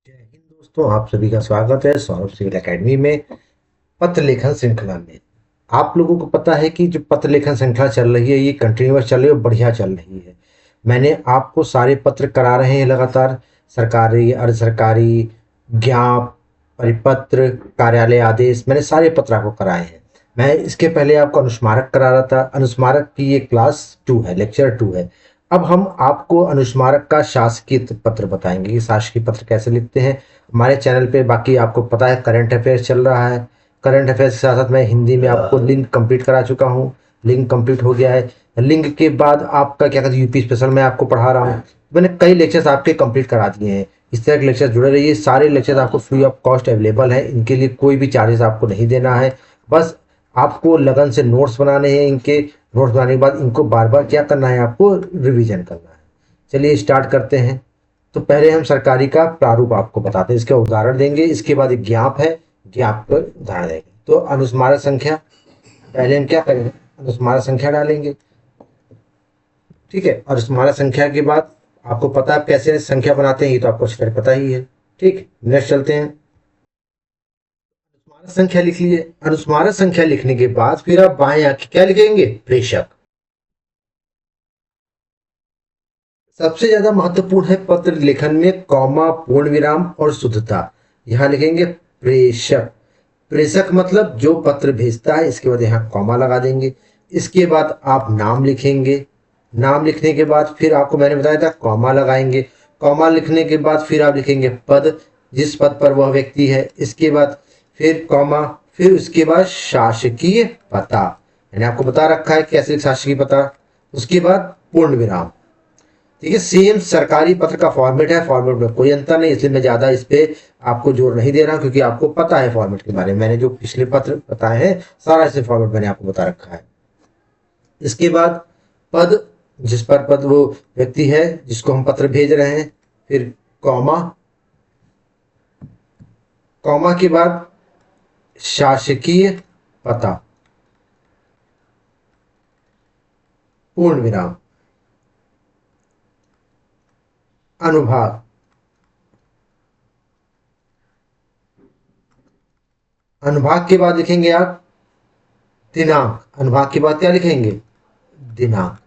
जय हिंद दोस्तों, आप सभी का स्वागत है सौरभ सिविल एकेडमी में पत्र लेखन श्रृंखला में। आप लोगों को पता है कि जो पत्र लेखन श्रृंखला चल रही है ये कंटिन्यूअस चल रही है और बढ़िया चल रही है। मैंने आपको सारे पत्र करा रहे हैं लगातार, सरकारी, अर्ध सरकारी, ज्ञाप, परिपत्र, कार्यालय आदेश, मैंने सारे पत्र आपको कराए हैं। मैं इसके पहले आपको अनुस्मारक करा रहा था। अनुस्मारक की ये क्लास 2 है, लेक्चर 2 है। अब हम आपको अनुस्मारक का शासकीय पत्र बताएंगे कि शासकीय पत्र कैसे लिखते हैं। हमारे चैनल पे बाकी आपको पता है करंट अफेयर्स चल रहा है। करंट अफेयर्स के साथ साथ मैं हिंदी में आपको लिंक कंप्लीट करा चुका हूँ। लिंक कंप्लीट हो गया है। लिंक के बाद आपका क्या कहते हैं यूपी स्पेशल मैं आपको पढ़ा रहा हूँ। मैंने कई लेक्चर्स आपके कंप्लीट करा दिए हैं। इस तरह के लेक्चर जुड़े रहिए। सारे लेक्चर्स आपको फ्री ऑफ कॉस्ट अवेलेबल है, इनके लिए कोई भी चार्जेस आपको नहीं देना है। बस आपको लगन से नोट्स बनाने हैं। इनके नोट्स बनाने के बाद इनको बार बार क्या करना है, आपको रिवीजन करना है। चलिए स्टार्ट करते हैं। तो पहले हम सरकारी का प्रारूप आपको बताते हैं, इसका उदाहरण देंगे। इसके बाद एक ज्ञाप है, ज्ञाप पर उदाहरण देंगे। तो अनुस्मारक संख्या पहले हम क्या करेंगे, अनुस्मारक संख्या डालेंगे। ठीक है, और अनुस्मारक संख्या के बाद आपको पता है आप कैसे संख्या बनाते हैं, ये तो आपको अच्छी तरह पता ही है। ठीक, नेक्स्ट चलते हैं। अनुस्मारक संख्या लिख लीजिए। अनुस्मारक संख्या लिखने के बाद फिर आप बाएं आके क्या लिखेंगे, प्रेषक। सबसे ज्यादा महत्वपूर्ण है पत्र लेखन में कॉमा, पूर्ण विराम और शुद्धता। यहां लिखेंगे प्रेषक। प्रेषक मतलब जो पत्र भेजता है। इसके बाद यहाँ कॉमा लगा देंगे। इसके बाद आप नाम लिखेंगे। नाम लिखने के बाद फिर आपको मैंने बताया था कॉमा लगाएंगे। कॉमा लिखने के बाद फिर आप लिखेंगे पद, जिस पद पर वह व्यक्ति है। इसके बाद फिर कॉमा, फिर उसके बाद शासकीय पता। मैंने आपको बता रखा है कैसे शासकीय पता। उसके बाद पूर्ण विराम। ठीक है, सेम सरकारी पत्र का फॉर्मेट है, फॉर्मेट में कोई अंतर नहीं, इसलिए मैं ज्यादा इस पे आपको जोर नहीं दे रहा क्योंकि आपको पता है फॉर्मेट के बारे में। मैंने जो पिछले पत्र बताए हैं सारा इसे फॉर्मेट मैंने आपको बता रखा है। इसके बाद पद, जिस पर पद वो व्यक्ति है जिसको हम पत्र भेज रहे हैं। फिर कॉमा, कॉमा के बाद शासकीय पता, पूर्ण विराम, अनुभाग। अनुभाग के बाद लिखेंगे आप दिनांक। अनुभाग के बाद क्या लिखेंगे, दिनांक।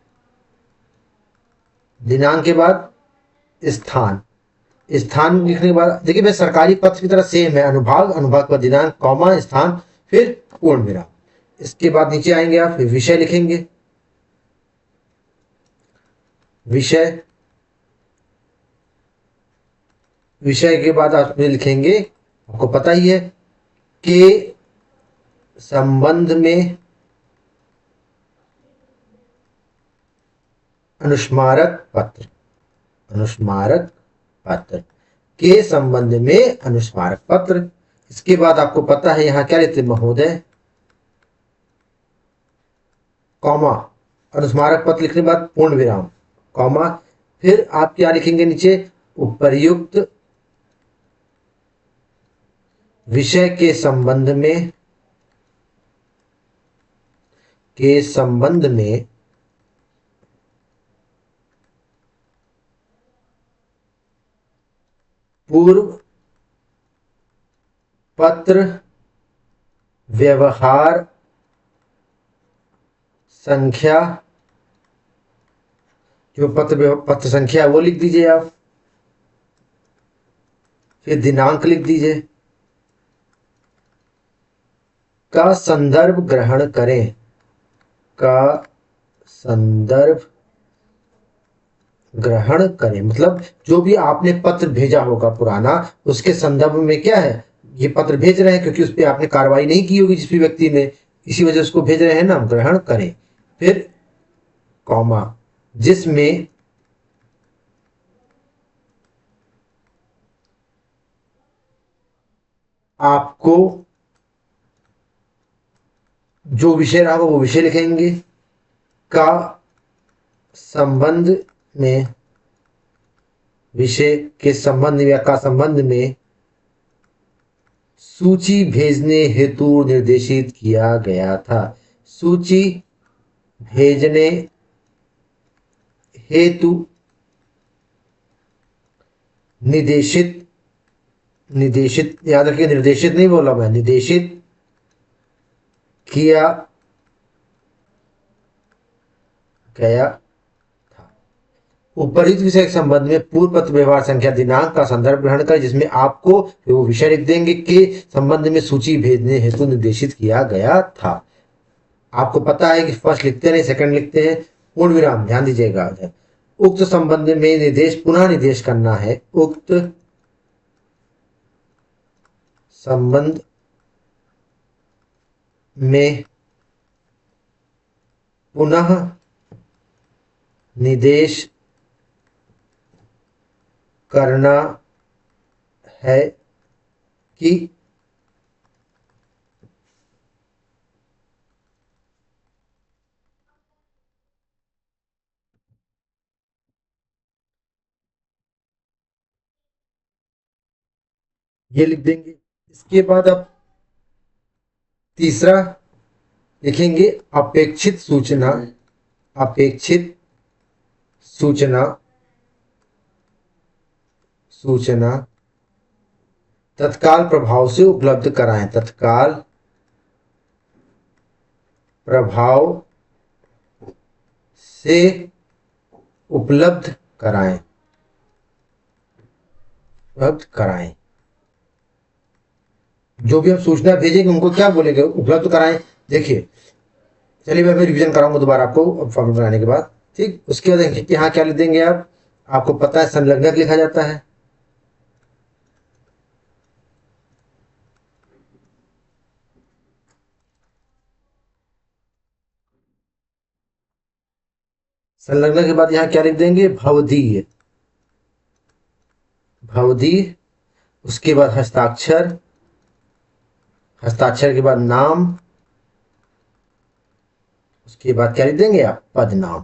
दिनांक के बाद स्थान। स्थान लिखने के बाद देखिए मैं सरकारी पत्र की तरह सेम है, अनुभाग, अनुभाग पर दिनांक, कॉमा, स्थान, फिर पूर्ण विराम। इसके बाद नीचे आएंगे आप, फिर विषय लिखेंगे। विषय, विषय के बाद आप लिखेंगे, आपको पता ही है, के संबंध में अनुस्मारक पत्र। अनुस्मारक पत्र, के संबंध में अनुस्मारक पत्र। इसके बाद आपको पता है यहां क्या लिखते महोदय, कॉमा, अनुस्मारक पत्र लिखने के बाद पूर्ण विराम, कॉमा, फिर आप क्या लिखेंगे नीचे, उपर्युक्त विषय के संबंध में, के संबंध में पूर्व पत्र व्यवहार संख्या, जो पत्र संख्या है वो लिख दीजिए आप। फिर दिनांक लिख दीजिए। का संदर्भ ग्रहण करें, का संदर्भ ग्रहण करें मतलब जो भी आपने पत्र भेजा होगा पुराना, उसके संदर्भ में क्या है, ये पत्र भेज रहे हैं क्योंकि उस पर आपने कार्रवाई नहीं की होगी जिस भी व्यक्ति ने, इसी वजह से उसको भेज रहे हैं ना, ग्रहण करें। फिर कॉमा, जिसमें आपको जो विषय रहा वो विषय लिखेंगे। का संबंध में, विषय के संबंध या का संबंध में सूची भेजने हेतु निर्देशित किया गया था। सूची भेजने हेतु निर्देशित निर्देशित, याद रखिए निर्देशित नहीं बोला मैं, निर्देशित किया गया था। उपरिक्त विषय के संबंध में पूर्व पत्र व्यवहार संख्या दिनांक का संदर्भ ग्रहण कर, जिसमें आपको वो विषय लिख देंगे के संबंध में सूची भेजने हेतु निर्देशित किया गया था। आपको पता है कि फर्स्ट लिखते नहीं, सेकंड लिखते हैं, पूर्ण विराम, ध्यान दीजिएगा। उक्त संबंध में निर्देश पुनः निर्देश करना है। उक्त संबंध में पुनः निर्देश करना है कि ये लिख देंगे। इसके बाद आप तीसरा लिखेंगे अपेक्षित सूचना। अपेक्षित सूचना सूचना तत्काल प्रभाव से उपलब्ध कराएं। तत्काल प्रभाव से उपलब्ध कराएं। उपलब्ध कराएं। जो भी हम सूचना भेजेंगे उनको क्या बोलेंगे, उपलब्ध कराएं। देखिए चलिए मैं रिवीजन कराऊंगा दोबारा आपको फॉर्मूला बनाने के बाद, ठीक। उसके बाद देखिए यहाँ क्या लिख देंगे आप, आपको पता है संलग्नक लिखा जाता है। संलग्न के बाद यहाँ क्या लिख देंगे, भवदीय। भवदीय। उसके बाद हस्ताक्षर। हस्ताक्षर के बाद नाम। उसके बाद क्या लिख देंगे आप, पदनाम।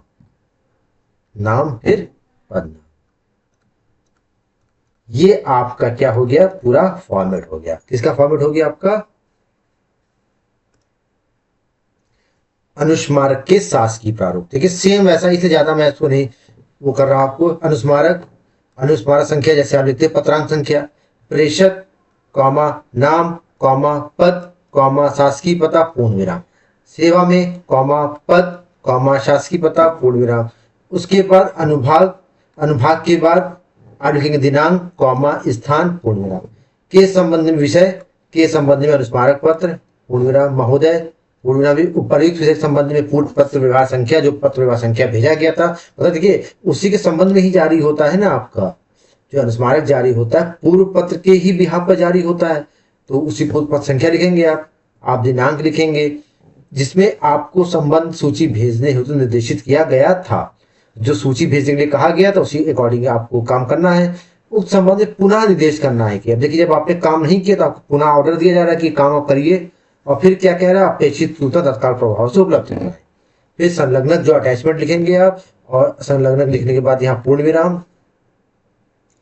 नाम फिर पदनाम। ये आपका क्या हो गया, पूरा फॉर्मेट हो गया। किसका फॉर्मेट हो गया आपका, अनुस्मारक के शासकीय प्रारूप। देखिए सेम वैसा, इससे ज्यादा मैं इसको नहीं वो कर रहा हूं आपको। अनुस्मारक, अनुस्मारक संख्या जैसे आप लिखते हैं पत्रांक संख्या, प्रेषक कॉमा नाम कॉमा पद कॉमा शासकीय पता पूर्ण विराम, सेवा में कॉमा पद कॉमा शासकीय पता पूर्ण विराम। उसके बाद अनुभाग, अनुभाग के बाद आप लिखेंगे दिनांक कॉमा स्थान पूर्ण विराम। के संबंध में विषय, के संबंध में अनुस्मारक पत्र पूर्ण विराम, महोदय पूर्ण विराम। उपर्युक्त विषय संबंध में पूर्व पत्र व्यवहार संख्या, जो पत्र व्यवहार संख्या भेजा गया था, मतलब देखिए उसी के संबंध में ही जारी होता है ना आपका जो अनुस्मारक जारी होता है, पूर्व पत्र के ही बिहाफ पर जारी होता है, तो उसी पूर्व पत्र संख्या लिखेंगे आप दिनांक लिखेंगे जिसमें आपको संबंध सूची भेजने हेतु तो निर्देशित किया गया था। जो सूची भेजने के लिए कहा गया था उसी अकॉर्डिंग आपको काम करना है। उस संबंध में पुनः निर्देश करना है कि अब देखिए जब आपने काम नहीं किया तो आपको पुनः ऑर्डर दिया जा रहा है कि काम आप करिए, और फिर क्या कह रहा है, अपेक्षित सूचना तत्काल प्रभाव से उपलब्ध है। फिर संलग्नक जो अटैचमेंट लिखेंगे आप, और संलग्नक लिखने के बाद यहाँ पूर्ण विराम,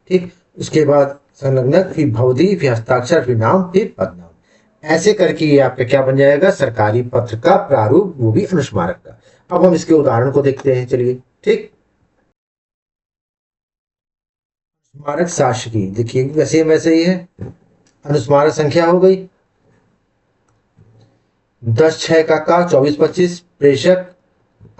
ठीक। उसके बाद संलग्नक, फिर भवदी, फिर हस्ताक्षर, फिर नाम, फिर पदनाम। ऐसे करके ये आपका क्या बन जाएगा, सरकारी पत्र का प्रारूप, वो भी अनुस्मारक का। अब हम इसके उदाहरण को देखते हैं, चलिए, ठीक। अनुस्मारक शासकीय, देखिए वैसे वैसे ही है। अनुस्मारक संख्या हो गई 10/6 का 24/25, प्रेषक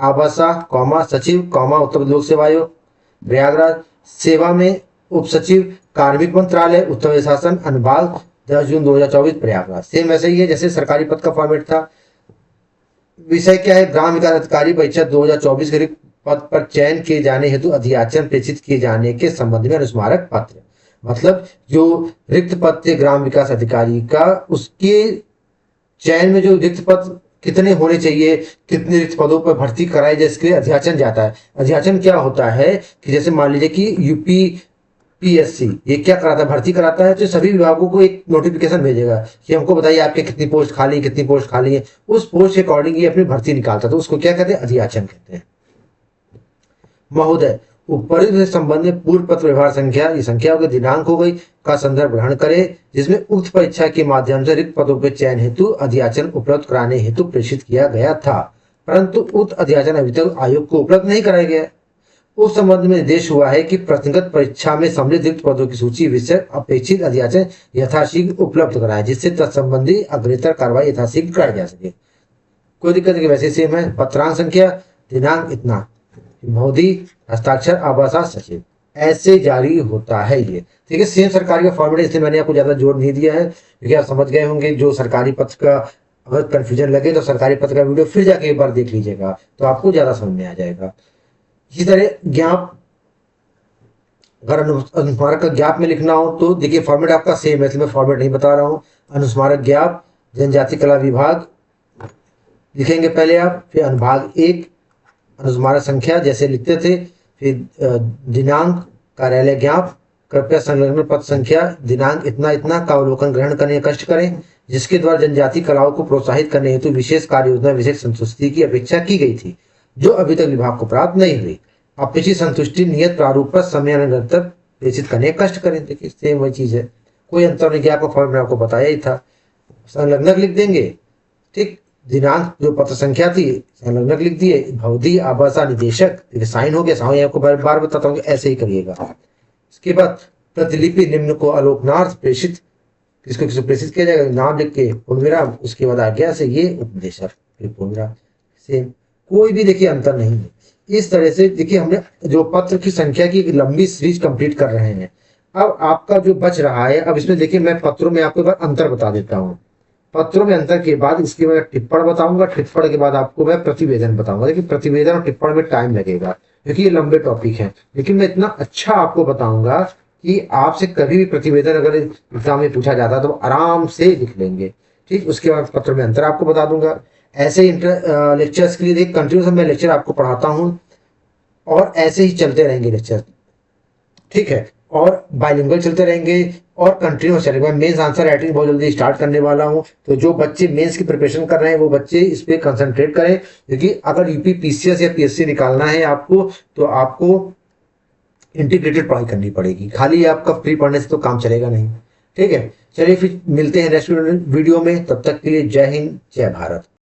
आवासा कॉमा सचिव कॉमा उत्तर प्रदेश लोक सेवा आयोग प्रयागराज, सेवा में उप सचिव कार्मिक मंत्रालय उत्तर प्रदेश शासन, अनुभाग 10 जून 2024 प्रयागराज। सेम वैसे ही है जैसे सरकारी पद का फॉर्मेट था। विषय क्या है, ग्राम विकास अधिकारी परीक्षा 2024 के रिक्त पद पर चयन किए जाने हेतु अधियाचन प्रेषित किए जाने के संबंध में अनुस्मारक पत्र, मतलब जो रिक्त पद थे ग्राम विकास अधिकारी का, उसके चयन में जो रिक्त पद कितने होने चाहिए, कितने रिक्त पदों पर भर्ती कराई जाए, इसके लिए अध्याचन जाता है। अध्याचन क्या होता है कि जैसे मान लीजिए कि यूपी पीएससी ये क्या कराता है, भर्ती कराता है, तो सभी विभागों को एक नोटिफिकेशन भेजेगा कि हमको बताइए आपके कितनी पोस्ट खाली है, कितनी पोस्ट खाली है। उस पोस्ट के अकॉर्डिंग ये अपनी भर्ती निकालता है, तो उसको क्या कहते हैं, अधियाचन कहते हैं। महोदय, उपरिक्त संबंध में पूर्व पत्र व्यवहार संख्या, ये संख्या हो गई, दिनांक हो गई, का संदर्भ ग्रहण करें जिसमें उक्त परीक्षा के माध्यम से रिक्त पदों के चयन हेतु अधियाचन उपलब्ध कराने हेतु प्रेषित किया गया था, परंतु उक्त अधियाचन अभी तक आयोग को उपलब्ध नहीं कराया गया। उस संबंध में निर्देश हुआ है कि प्रतिगत परीक्षा में सम्मिलित रिक्त पदों की सूची विषय अपेक्षित अध्याचन यथाशीघ्र उपलब्ध कराए, जिससे तत्संबंधी अग्रेतर कार्रवाई यथाशीघ्र कराई जा सके। कोई दिक्कत नहीं, वैसे सेम है। पत्रांक संख्या, दिनांक इतना, मोदी, हस्ताक्षर, आवासा सचिव, ऐसे जारी होता है ये। ठीक है, सेम सरकारी का फॉर्मेट है, इसलिए मैंने आपको ज्यादा जोर नहीं दिया है, क्योंकि आप समझ गए होंगे। जो सरकारी पत्र का अगर कंफ्यूजन लगे तो सरकारी पत्र का वीडियो फिर जाके एक बार देख लीजिएगा, तो आपको ज्यादा समझ में आ जाएगा। इसी तरह ज्ञाप, अगर अनुस्मारक का ज्ञाप में लिखना हो तो देखिए फॉर्मेट आपका सेम है, इसलिए मैं फॉर्मेट नहीं बता रहा हूँ। अनुस्मारक ज्ञाप, जनजाति कला विभाग लिखेंगे पहले आप, फिर अनुभाग 1 अनुस्मारक संख्या जैसे लिखते थे, फिर दिनांक, कार्यालय ज्ञाप, कृपया संलग्न पद संख्या, दिनांक इतना इतना का अवलोकन ग्रहण करने का कष्ट करें, जिसके द्वारा जनजाति कलाओं को प्रोत्साहित करने हेतु विशेष कार्य योजना विशेष संतुष्टि की अपेक्षा की गई थी, जो अभी तक विभाग को प्राप्त नहीं हुई। अपेक्षित संतुष्टि नियत प्रारूप पर समयानुसार प्रेषित करने का कष्ट करें। देखिए सेम वही चीज है, कोई अंतर नहीं किया। आपको फॉर्म में आपको बताया ही था। संलग्नक लिख देंगे, ठीक, दिनांक जो पत्र संख्या थी संलग्नक लिख दिए, भवदी आवासा निदेशक, साइन हो गया। साइन आपको बार बार बताता हूँ, ऐसे ही करिएगा। इसके बाद प्रतिलिपि निम्न को आलोकनार्थ प्रेषित, किसको किसको प्रेषित किया जाएगा, नाम लिख के पूर्णविराम, उसके बाद आज्ञा से ये उपदेशक, फिर पूर्णविराम, सेम, कोई भी देखिए अंतर नहीं है। इस तरह से देखिए हमने जो पत्र की संख्या की एक लंबी सीरीज कंप्लीट कर रहे हैं। अब आपका जो बच रहा है, अब इसमें देखिए मैं पत्रों में आपको एक बार अंतर बता देता हूँ। पत्रों में अंतर के बाद इसके बाद टिप्पण बताऊंगा, टिप्पण के बाद आपको मैं प्रतिवेदन बताऊंगा। देखिए प्रतिवेदन और टिप्पण में टाइम लगेगा, क्योंकि ये लंबे टॉपिक हैं, लेकिन मैं इतना अच्छा आपको बताऊंगा कि आपसे कभी भी प्रतिवेदन अगर एग्जाम में पूछा जाता तो आराम से लिख लेंगे। ठीक, उसके बाद पत्र में अंतर आपको बता दूंगा। ऐसे ही लेक्चर्स के लिए देखिए कंटिन्यूस मैं लेक्चर आपको पढ़ाता हूँ, और ऐसे ही चलते रहेंगे लेक्चर, ठीक है, और बाइलिंगुअल चलते रहेंगे और कंटिन्यूस चलेगा। मैं मेंस आंसर राइटिंग बहुत जल्दी स्टार्ट करने वाला हूं, तो जो बच्चे मेंस की प्रिपरेशन कर रहे हैं वो बच्चे इस पे कंसंट्रेट करें, क्योंकि अगर यूपी पीसीएस या पीएससी निकालना है आपको, तो आपको इंटीग्रेटेड पढ़ाई करनी पड़ेगी। खाली आपका फ्री पढ़ने से तो काम चलेगा नहीं। ठीक है, चलिए फिर मिलते हैं नेक्स्ट वीडियो में, तब तक के लिए जय हिंद, जय भारत।